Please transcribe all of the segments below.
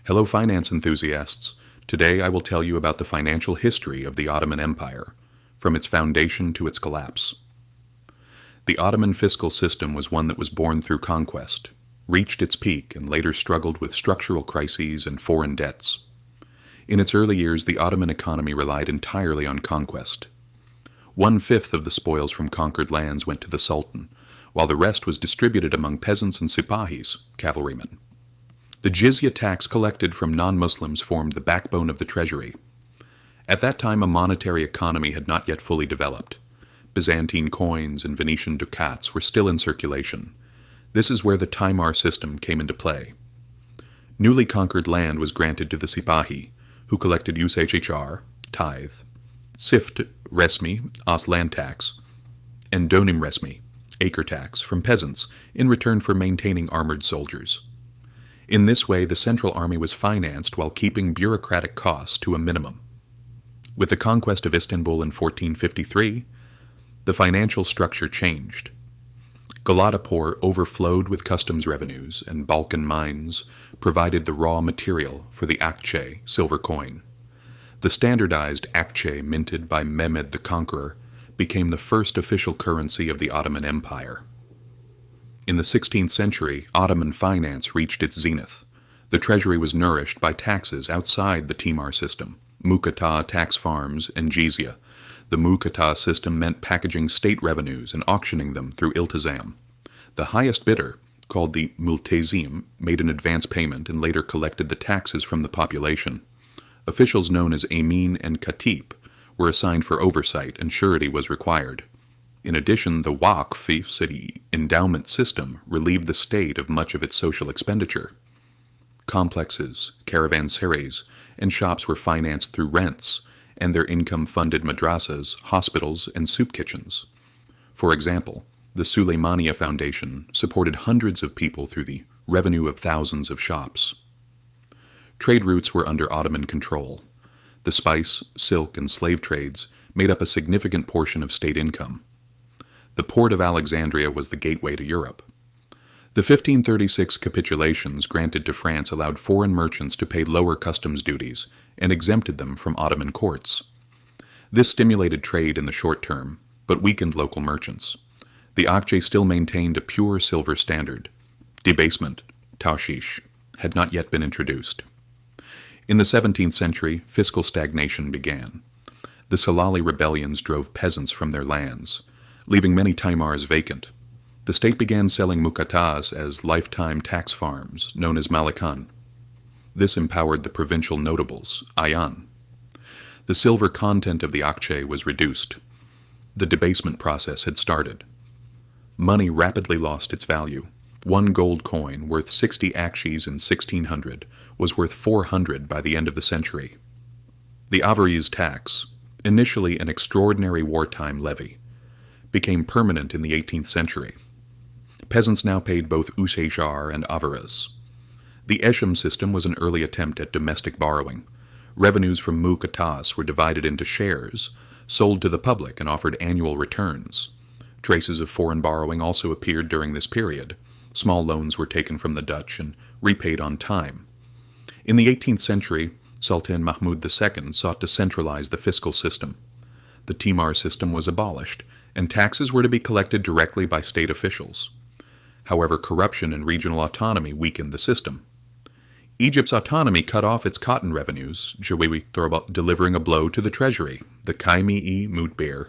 Hello, finance enthusiasts. Today I will tell you about the financial history of the Ottoman Empire, from its foundation to its collapse. The Ottoman fiscal system was one that was born through conquest, reached its peak, and later struggled with structural crises and foreign debts. In its early years, the Ottoman economy relied entirely on conquest. 1/5 of the spoils from conquered lands went to the Sultan, while the rest was distributed among peasants and sipahis, cavalrymen. The jizya tax collected from non-Muslims formed the backbone of the treasury. At that time, a monetary economy had not yet fully developed. Byzantine coins and Venetian ducats were still in circulation. This is where the timar system came into play. Newly conquered land was granted to the sipahi, who collected ushr, tithe, sift, resmi, as land tax, and donim resmi, acre tax, from peasants in return for maintaining armored soldiers. In this way, the central army was financed while keeping bureaucratic costs to a minimum. With the conquest of Istanbul in 1453, the financial structure changed. Galatapur overflowed with customs revenues, and Balkan mines provided the raw material for the akçe silver coin. The standardized akçe minted by Mehmed the Conqueror became the first official currency of the Ottoman Empire. In the 16th century, Ottoman finance reached its zenith. The treasury was nourished by taxes outside the timar system, mukata tax farms, and jizya. The mukata system meant packaging state revenues and auctioning them through iltizam. The highest bidder, called the multazim, made an advance payment and later collected the taxes from the population. Officials known as Amin and Khatib were assigned for oversight, and surety was required. In addition, the Waqf city endowment system relieved the state of much of its social expenditure. Complexes, caravanserais, and shops were financed through rents, and their income funded madrasas, hospitals, and soup kitchens. For example, the Suleymaniye Foundation supported hundreds of people through the revenue of thousands of shops. Trade routes were under Ottoman control. The spice, silk, and slave trades made up a significant portion of state income. The port of Alexandria was the gateway to Europe. The 1536 capitulations granted to France allowed foreign merchants to pay lower customs duties and exempted them from Ottoman courts. This stimulated trade in the short term, but weakened local merchants. The akçe still maintained a pure silver standard. Debasement, taushish, had not yet been introduced. In the 17th century, fiscal stagnation began. The Salali rebellions drove peasants from their lands, leaving many timars vacant. The state began selling mukatas as lifetime tax farms, known as malikan. This empowered the provincial notables, ayan. The silver content of the akçe was reduced. The debasement process had started. Money rapidly lost its value. One gold coin, worth 60 akçes in 1600, was worth 400 by the end of the century. The avariz tax, initially an extraordinary wartime levy, became permanent in the 18th century. Peasants now paid both ushr and avariz. The esham system was an early attempt at domestic borrowing. Revenues from mukatas were divided into shares, sold to the public, and offered annual returns. Traces of foreign borrowing also appeared during this period. Small loans were taken from the Dutch and repaid on time. In the 18th century, Sultan Mahmud II sought to centralize the fiscal system. The timar system was abolished, and taxes were to be collected directly by state officials. However, corruption and regional autonomy weakened the system. Egypt's autonomy cut off its cotton revenues, delivering a blow to the treasury. The Kaimi-i Mutbeer,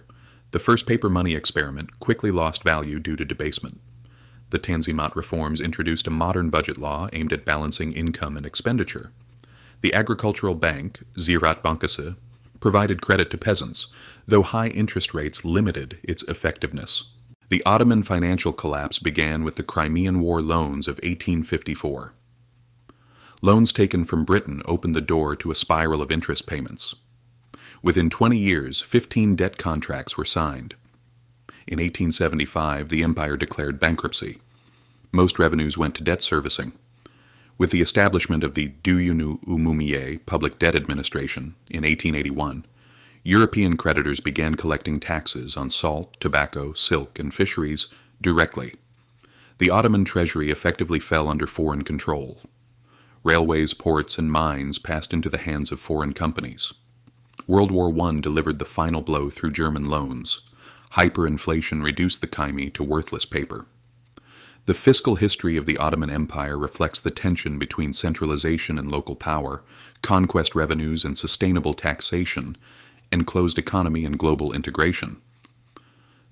the first paper money experiment, quickly lost value due to debasement. The Tanzimat reforms introduced a modern budget law aimed at balancing income and expenditure. The agricultural bank, Ziraat Bankası, provided credit to peasants, though high interest rates limited its effectiveness. The Ottoman financial collapse began with the Crimean War loans of 1854. Loans taken from Britain opened the door to a spiral of interest payments. Within 20 years, 15 debt contracts were signed. In 1875, the empire declared bankruptcy. Most revenues went to debt servicing. With the establishment of the Duyun-u Public Debt Administration in 1881, European creditors began collecting taxes on salt, tobacco, silk, and fisheries directly. The Ottoman treasury effectively fell under foreign control. Railways, ports, and mines passed into the hands of foreign companies. World War I delivered the final blow through German loans. Hyperinflation reduced the kaimi to worthless paper. The fiscal history of the Ottoman Empire reflects the tension between centralization and local power, conquest revenues and sustainable taxation, enclosed economy and global integration.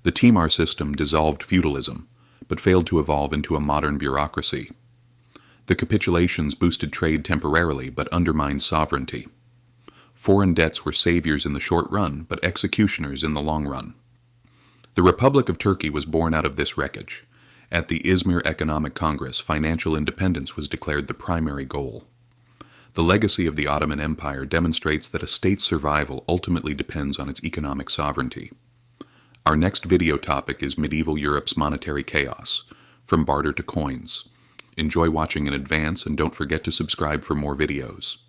The timar system dissolved feudalism, but failed to evolve into a modern bureaucracy. The capitulations boosted trade temporarily, but undermined sovereignty. Foreign debts were saviors in the short run, but executioners in the long run. The Republic of Turkey was born out of this wreckage. At the Izmir Economic Congress, financial independence was declared the primary goal. The legacy of the Ottoman Empire demonstrates that a state's survival ultimately depends on its economic sovereignty. Our next video topic is medieval Europe's monetary chaos, from barter to coins. Enjoy watching in advance and don't forget to subscribe for more videos.